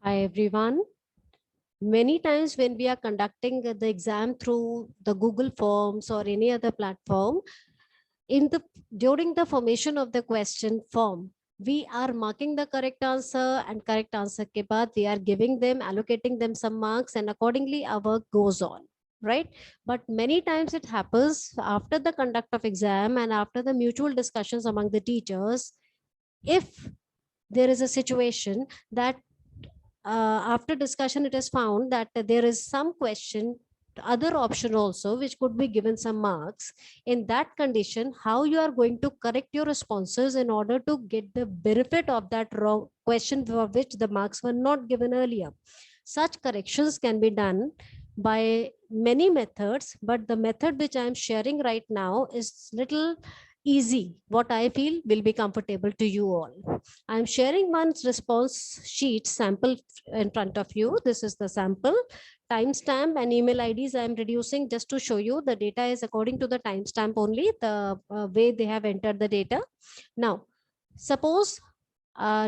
Hi everyone. Many times when we are conducting the exam through the Google Forms or any other platform, during the formation of the question form, we are marking the correct answer, and correct answer ke baad we are giving them, allocating them some marks, and accordingly our work goes on, right? But many times it happens after the conduct of exam and after the mutual discussions among the teachers, if there is a situation that after discussion it is found that there is some question, other option also, which could be given some marks. In that condition, how you are going to correct your responses in order to get the benefit of that wrong question for which the marks were not given earlier? Such corrections can be done by many methods, but the method which I am sharing right now is little easy, what I feel will be comfortable to you all. I'm sharing one response sheet sample in front of you. This is the sample. Timestamp and email IDs I'm reducing just to show you the data is according to the timestamp only, the way they have entered the data. Now, suppose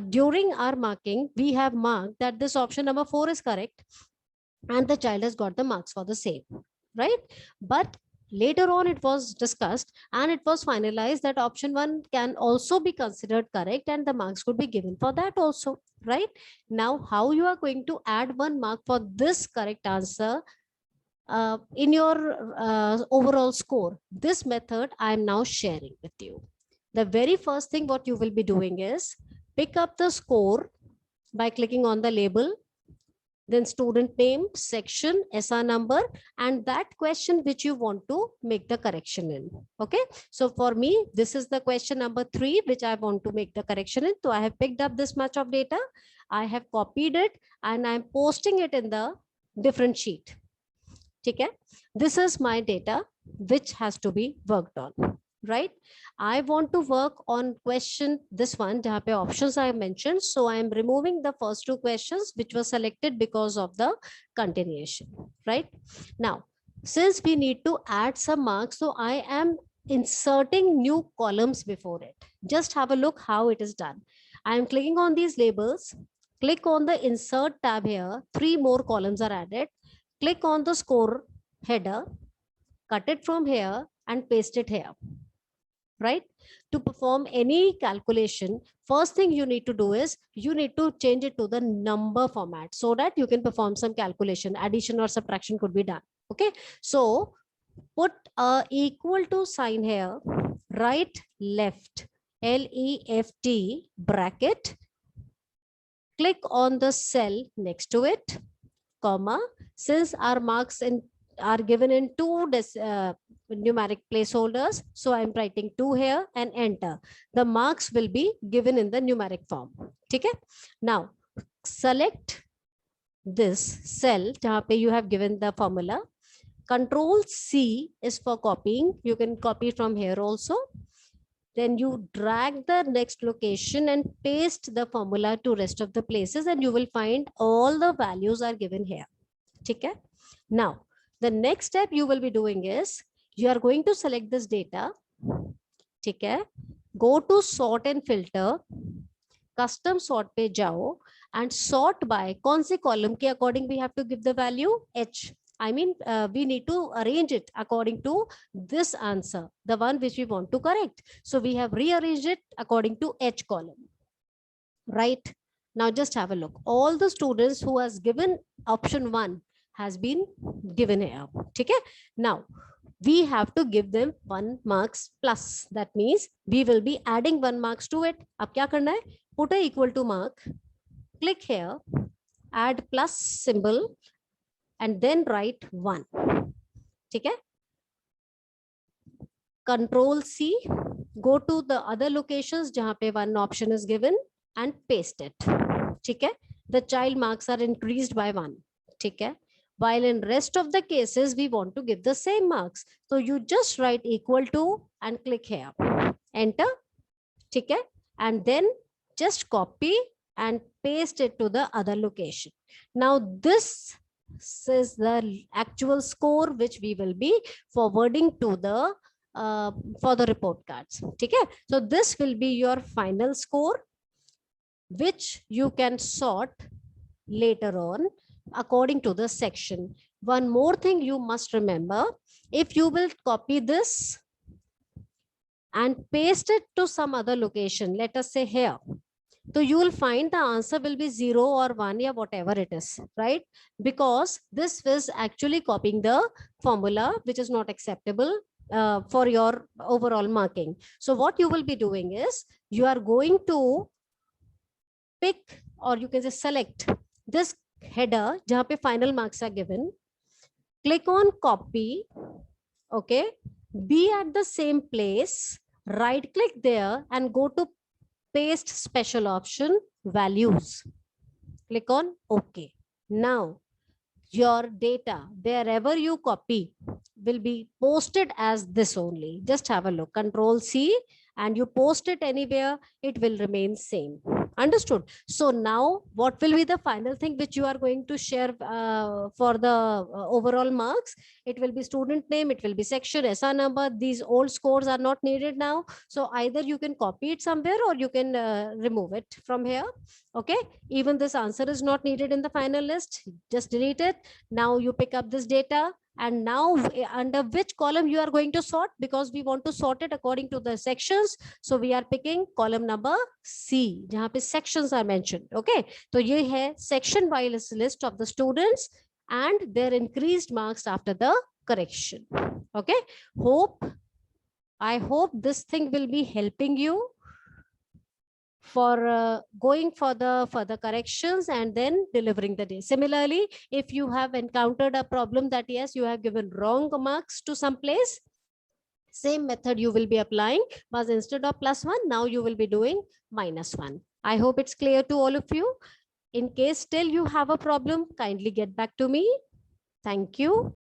during our marking, we have marked that this option number 4 is correct and the child has got the marks for the same, right? But later on it was discussed and it was finalized that option 1 can also be considered correct and the marks could be given for that also, right? Now how you are going to add 1 mark for this correct answer in your overall score, this method I am now sharing with you. The very first thing what you will be doing is pick up the score by clicking on the label, then student name, section, SR number, and that question which you want to make the correction in. Okay, so for me, this is the question number 3, which I want to make the correction in. So I have picked up this much of data, I have copied it, and I'm posting it in the different sheet. Okay, this is my data which has to be worked on, right? I want to work on question this one jahan pe options I mentioned, so I am removing the first 2 questions which were selected because of the continuation, right? Now since we need to add some marks, so I am inserting new columns before it. Just have a look how it is done. I am clicking on these labels, click on the insert tab here, 3 more columns are added. Click on the score header, cut it from here and paste it here, right? To perform any calculation, first thing you need to do is you need to change it to the number format so that you can perform some calculation, addition or subtraction could be done. Okay, so put a equal to sign here, right, left, left bracket, click on the cell next to it, comma. Since our marks are given in 2 numeric placeholders, so I'm writing 2 here and enter. The marks will be given in the numeric form. Okay, now select this cell jahan pe you have given the formula. Control C is for copying. You can copy from here also. Then you drag the next location and paste the formula to rest of the places, and you will find all the values are given here. Okay, now the next step you will be doing is you are going to select this data. Okay, go to sort and filter, custom sort pe jao and sort by kaun se column ke according we have to give the value H. I mean, we need to arrange it according to this answer, the one which we want to correct. So we have rearranged it according to H column, right? Now just have a look. All the students who has given option 1 has been given here. Okay, now we have to give them 1 marks plus. That means we will be adding 1 marks to it. Ab kya karna hai? Put a equal to mark, click here, add plus symbol, and then write 1. Okay, Control C, go to the other locations jahan pe 1 option is given and paste it. Okay, the child marks are increased by 1. Okay, while in rest of the cases we want to give the same marks, so you just write equal to and click here, enter. Okay, and then just copy and paste it to the other location. Now this is the actual score which we will be forwarding to the for the report cards. Okay, so this will be your final score which you can sort later on according to the section. One more thing you must remember, if you will copy this and paste it to some other location, let us say here, so you will find the answer will be 0 or 1 or whatever it is, right? Because this is actually copying the formula, which is not acceptable for your overall marking. So what you will be doing is you are going to pick, or you can just select this header jahan pe final marks are given, click on copy, okay, be at the same place, right click there and go to paste special option values, click on OK. Now your data wherever you copy will be posted as this only. Just have a look, Control C, and you post it anywhere, it will remain same. Understood? So now what will be the final thing which you are going to share for the overall marks? It will be student name, it will be section, SR number. These old scores are not needed now. So either you can copy it somewhere or you can remove it from here. Okay. Even this answer is not needed in the final list. Just delete it. Now you pick up this data, and now under which column you are going to sort, because we want to sort it according to the sections. So we are picking column number C, jahan pe sections are mentioned. Okay. So ye hai section wise list of the students and their increased marks after the correction. Okay. I hope this thing will be helping you for going for the further corrections and then delivering the day. Similarly, if you have encountered a problem that yes, you have given wrong marks to some place, same method you will be applying, but instead of +1, now you will be doing -1. I hope it's clear to all of you. In case still you have a problem, kindly get back to me. Thank you.